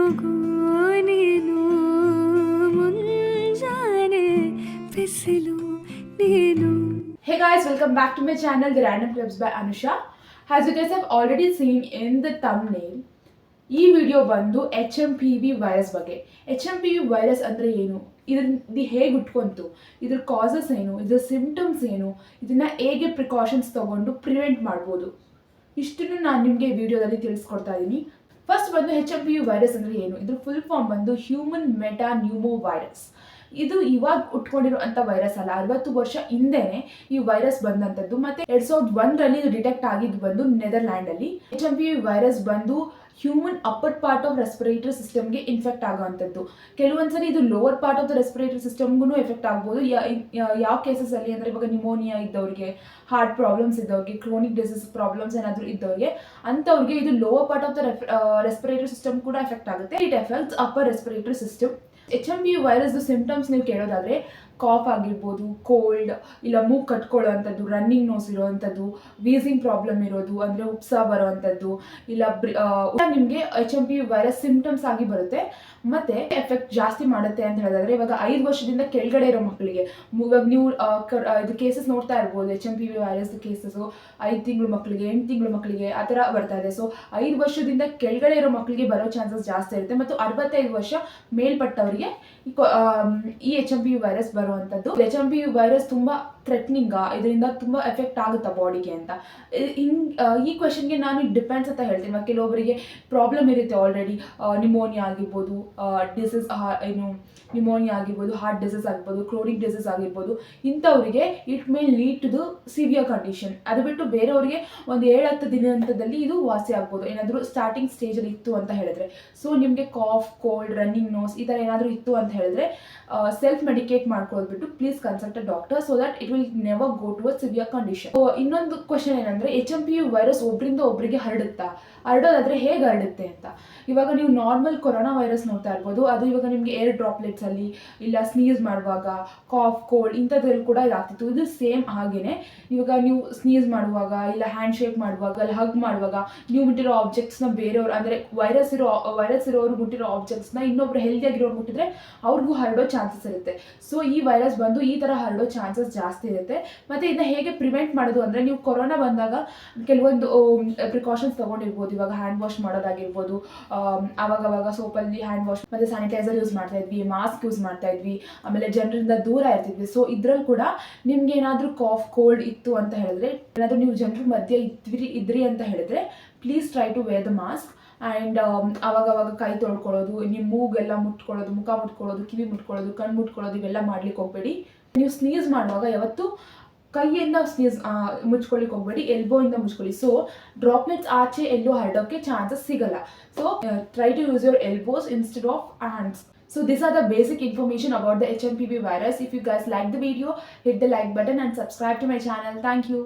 ಕೂಗು ನೀನು ಮುಂಜಾನೆ ಬಿಸಿಲು ನೀನು. Hey guys, welcome back to my channel, The Random Clips by Anusha. As you guys have already seen in the thumbnail, ಈ video ಬಂದು HMPV virus ಬಗ್ಗೆ. HMPV ವೈರಸ್ ಅಂದರೆ ಏನು, ಇದು ಹೇಗೆ ಉಟ್ಕೊಂತು, ಇದ್ರ ಕಾಸಸ್ ಏನು, ಇದ್ರ ಸಿಂಪ್ಟಮ್ಸ್ ಏನು, ಇದನ್ನು ಹೇಗೆ ಪ್ರಿಕಾಷನ್ಸ್ ತೊಗೊಂಡು ಪ್ರಿವೆಂಟ್ ಮಾಡ್ಬೋದು, ಇಷ್ಟನ್ನು ನಾನು ನಿಮಗೆ ಈ ವಿಡಿಯೋದಲ್ಲಿ ತಿಳಿಸ್ಕೊಡ್ತಾ ಇದ್ದೀನಿ. ಫಸ್ಟ್ ಬಂದು HMPV ವೈರಸ್ ಅಂದರೆ ಏನು, ಇದ್ರ ಫುಲ್ ಫಾರ್ಮ್ ಬಂದು ಹ್ಯೂಮನ್ ಮೆಟಾ ನ್ಯೂಮೋ ವೈರಸ್. ಇದು ಇವಾಗ ಉಟ್ಕೊಂಡಿರುವಂಥ ವೈರಸ್ ಅಲ್ಲ, 60 ವರ್ಷ ಹಿಂದೆನೇ ಈ ವೈರಸ್ ಬಂದಂಥದ್ದು. ಮತ್ತು 2001ರಲ್ಲಿ ಇದು ಡಿಟೆಕ್ಟ್ ಆಗಿದ್ದು ಬಂದು ನೆದರ್ಲ್ಯಾಂಡಲ್ಲಿ. HMPV ವೈರಸ್ ಬಂದು human upper part of respiratory ಸಿಸ್ಟಮ್ಗೆ ಇನ್ಫೆಕ್ಟ್ ಆಗೋವಂಥದ್ದು. ಕೆಲವೊಂದ್ಸರಿ ಇದು lower part of the respiratory ಸಿಸ್ಟಮ್ಗೂ ಎಫೆಕ್ಟ್ ಆಗ್ಬೋದು. ಯಾವ ಕೇಸಸಲ್ಲಿ ಅಂದರೆ ಇವಾಗ ನಿಮೋನಿಯಾ ಇದ್ದವ್ರಿಗೆ, ಹಾರ್ಟ್ ಪ್ರಾಬ್ಲಮ್ಸ್ ಇದ್ದವ್ರಿಗೆ, ಕ್ರೋನಿಕ್ ಡಿಸೀಸ್ ಪ್ರಾಬ್ಲಮ್ಸ್ ಏನಾದರೂ ಇದ್ದವ್ರಿಗೆ, ಅಂಥವ್ರಿಗೆ ಇದು lower part of the respiratory system ಕೂಡ ಎಫೆಕ್ಟ್ ಆಗುತ್ತೆ. It effects upper respiratory system. HMPV ವೈರಸ್ದು ಸಿಂಪ್ಟಮ್ಸ್ ನೀವು ಕೇಳೋದಾದರೆ ಕಾಫ್ ಆಗಿರ್ಬೋದು, ಕೋಲ್ಡ್, ಇಲ್ಲ ಮೂಗು ಕಟ್ಕೊಳ್ಳೋ ಅಂಥದ್ದು, ರನ್ನಿಂಗ್ ನೋಸ್ ಇರೋವಂಥದ್ದು, ವೀಸಿಂಗ್ ಪ್ರಾಬ್ಲಮ್ ಇರೋದು, ಅಂದರೆ ಉಪ್ಸ ಬರೋವಂಥದ್ದು, ಇಲ್ಲ ನಿಮಗೆ HMPV ವೈರಸ್ ಸಿಂಪ್ಟಮ್ಸ್ ಆಗಿ ಬರುತ್ತೆ. ಮತ್ತು ಎಫೆಕ್ಟ್ ಜಾಸ್ತಿ ಮಾಡುತ್ತೆ ಅಂತ ಹೇಳಿದ್ರೆ ಇವಾಗ 5 ವರ್ಷದಿಂದ ಕೆಳಗಡೆ ಇರೋ ಮಕ್ಕಳಿಗೆ, ಇವಾಗ ನೀವು ಇದು ಕೇಸಸ್ ನೋಡ್ತಾ ಇರ್ಬೋದು, HMPV ವೈರಸ್ ಕೇಸಸ್ಸು 5 ತಿಂಗಳು ಮಕ್ಕಳಿಗೆ, 8 ತಿಂಗಳು ಮಕ್ಕಳಿಗೆ ಆ ಥರ ಬರ್ತಾ ಇದೆ. ಸೊ 5 ವರ್ಷದಿಂದ ಕೆಳಗಡೆ ಇರೋ ಮಕ್ಕಳಿಗೆ ಬರೋ ಚಾನ್ಸಸ್ ಜಾಸ್ತಿ ಇರುತ್ತೆ. ಮತ್ತು 65 ವರ್ಷ ಮೇಲ್ಪಟ್ಟವರಿಗೆ ಈ HMPV ವೈರಸ್ ಬರುವಂಥದ್ದು. HMPV ವೈರಸ್ ತುಂಬ ಥ್ರೆಟ್ನಿಂಗಾ, ಇದರಿಂದ ತುಂಬ ಎಫೆಕ್ಟ್ ಆಗುತ್ತಾ ಬಾಡಿಗೆ ಅಂತ ಈ ಕ್ವೆಶನ್ಗೆ ನಾನು ಡಿಪೆಂಡ್ಸ್ ಅಂತ ಹೇಳ್ತೀನಿ. ಕೆಲವೊಬ್ಬರಿಗೆ ಪ್ರಾಬ್ಲಮ್ ಇರುತ್ತೆ ಆಲ್ರೆಡಿ, ನಿಮೋನಿಯಾ ಆಗಿರ್ಬೋದು, ಡಿಸೀಸ್ ಏನು ನಿಮೋನಿಯಾ ಆಗಿರ್ಬೋದು, ಹಾರ್ಟ್ ಡಿಸೀಸ್ ಆಗಿರ್ಬೋದು, ಕ್ರೋನಿಕ್ ಡಿಸೀಸ್ ಆಗಿರ್ಬೋದು, ಇಂಥವರಿಗೆ it may lead to the severe condition. ಅದು ಬಿಟ್ಟು ಬೇರೆಯವರಿಗೆ ಒಂದು 7-10 ದಿನದಲ್ಲಿ ಇದು ವಾಸಿ ಆಗ್ಬೋದು, ಏನಾದರೂ ಸ್ಟಾರ್ಟಿಂಗ್ ಸ್ಟೇಜಲ್ಲಿ ಇತ್ತು ಅಂತ ಹೇಳಿದ್ರೆ. ಸೊ ನಿಮಗೆ ಕಾಫ್, ಕೋಲ್ಡ್, ರನ್ನಿಂಗ್ ನೋಸ್ ಈ ಥರ ಏನಾದರೂ ಇತ್ತು ಅಂತ ಹೇಳಿದ್ರೆ ಸೆಲ್ಫ್ ಮೆಡಿಕೇಟ್ ಮಾಡ್ಕೊಳ್ಬಿಟ್ಟು please consult a doctor, so that it will never go to a severe condition. ಇನ್ನೊಂದು ಕ್ವಶನ್ ಏನಂದರೆ HMPV ವೈರಸ್ ಒಬ್ಬರಿಂದ ಒಬ್ಬರಿಗೆ ಹರಡುತ್ತಾ, ಹರಡೋದಾದರೆ ಹೇಗೆ ಹರಡುತ್ತೆ ಅಂತ. ಇವಾಗ ನೀವು ನಾರ್ಮಲ್ ಕೊರೋನಾ ವೈರಸ್ ನೋಡ್ತಾ ಇರ್ಬೋದು, ಅದು ಇವಾಗ ನಿಮಗೆ ಏರ್ ಡ್ರಾಪ್ಲೆಟ್ಸಲ್ಲಿ, ಇಲ್ಲ ಸ್ನೀಸ್ ಮಾಡುವಾಗ, ಕಾಫ್, ಕೋಲ್ಡ್ ಇಂಥದ್ರಲ್ಲಿ ಕೂಡ ಇದಾಗ್ತಿತ್ತು. ಇದು ಸೇಮ್ ಹಾಗೇನೆ ಇವಾಗ ನೀವು ಸ್ನೀಸ್ ಮಾಡುವಾಗ, ಇಲ್ಲ ಹ್ಯಾಂಡ್ ಶೇಕ್ ಮಾಡುವಾಗ, ಇಲ್ಲ ಹಗ್ ಮಾಡುವಾಗ, ನೀವು ಮುಟ್ಟಿರೋ ಆಬ್ಜೆಕ್ಟ್ಸ್ನ ಬೇರೆಯವರು, ಅಂದರೆ ವೈರಸ್ ಇರೋರು ಮುಟ್ಟಿರೋ ಆಬ್ಜೆಕ್ಟ್ಸ್ನ ಇನ್ನೊಬ್ರು ಹೆಲ್ದಿಯಾಗಿರೋರು ಮುಟ್ಟಿದ್ರೆ ಅವ್ರಿಗೂ ಹರಡೋ ಚಾನ್ಸಸ್ ಇರುತ್ತೆ. ಸೊ ಈ ವೈರಸ್ ಬಂದು ಈ ಥರ ಹರಡೋ ಚಾನ್ಸಸ್ ಜಾಸ್ತಿ ಇರುತ್ತೆ. ಮತ್ತು ಇದನ್ನ ಹೇಗೆ ಪ್ರಿವೆಂಟ್ ಮಾಡೋದು ಅಂದರೆ, ನೀವು ಕೊರೋನಾ ಬಂದಾಗ ಕೆಲವೊಂದು ಪ್ರಿಕಾಷನ್ಸ್ ತೊಗೊಂಡಿರ್ಬೋದು. ಇವಾಗ ಹ್ಯಾಂಡ್ ವಾಶ್ ಮಾಡೋದಾಗಿರ್ಬೋದು, ಆವಾಗವಾಗ ಸೋಪಲ್ಲಿ ಹ್ಯಾಂಡ್ ವಾಶ್ ಮತ್ತು ಸ್ಯಾನಿಟೈಸರ್ ಯೂಸ್ ಮಾಡ್ತಾ ಇದ್ವಿ, ಮಾಸ್ಕ್ ಯೂಸ್ ಮಾಡ್ತಾ ಇದ್ವಿ, ಆಮೇಲೆ ಜನರಿಂದ ದೂರ ಇರ್ತಿದ್ವಿ. ಸೊ ಇದ್ರಲ್ಲಿ ಕೂಡ ನಿಮ್ಗೆ ಏನಾದರೂ ಕಾಫ್, ಕೋಲ್ಡ್ ಇತ್ತು ಅಂತ ಹೇಳಿದ್ರೆ, ಏನಾದರೂ ನೀವು ಜನರ ಮಧ್ಯೆ ಇದ್ರಿ ಅಂತ ಹೇಳಿದ್ರೆ please try to wear the mask. And ಆವಾಗವಾಗ ಕೈ ತೊಳ್ಕೊಳ್ಳೋದು, ನಿಮ್ಮ ಮೂಗೆಲ್ಲ ಮುಟ್ಕೊಳ್ಳೋದು, ಮುಖ ಮುಟ್ಕೊಳ್ಳೋದು, ಕಿವಿ ಮುಟ್ಕೊಳ್ಳೋದು, ಕಣ್ಣು ಮುಟ್ಕೊಳ್ಳೋದು ಇವೆಲ್ಲ ಮಾಡ್ಲಿಕ್ಕೆ ಹೋಗಬೇಡಿ. ನೀವು ಸ್ನೀಸ್ ಮಾಡುವಾಗ ಯಾವತ್ತು ಕೈಯಿಂದ ಸ್ನೀಸ್ ಮುಚ್ಕೊಳ್ಳಿಕ್ಕೆ ಹೋಗಬೇಡಿ, ಎಲ್ಬೋಯಿಂದ ಮುಚ್ಕೊಳ್ಳಿ. ಸೊ ಡ್ರಾಪ್ಲೆಟ್ಸ್ ಆಚೆ ಎಲ್ಲೂ ಹರಡೋಕ್ಕೆ ಚಾನ್ಸಸ್ ಸಿಗಲ್ಲ. So try to use your elbows instead of hands. So these are the basic information about the HMPV virus. If you guys like the video, hit the like button and subscribe to my channel. Thank you.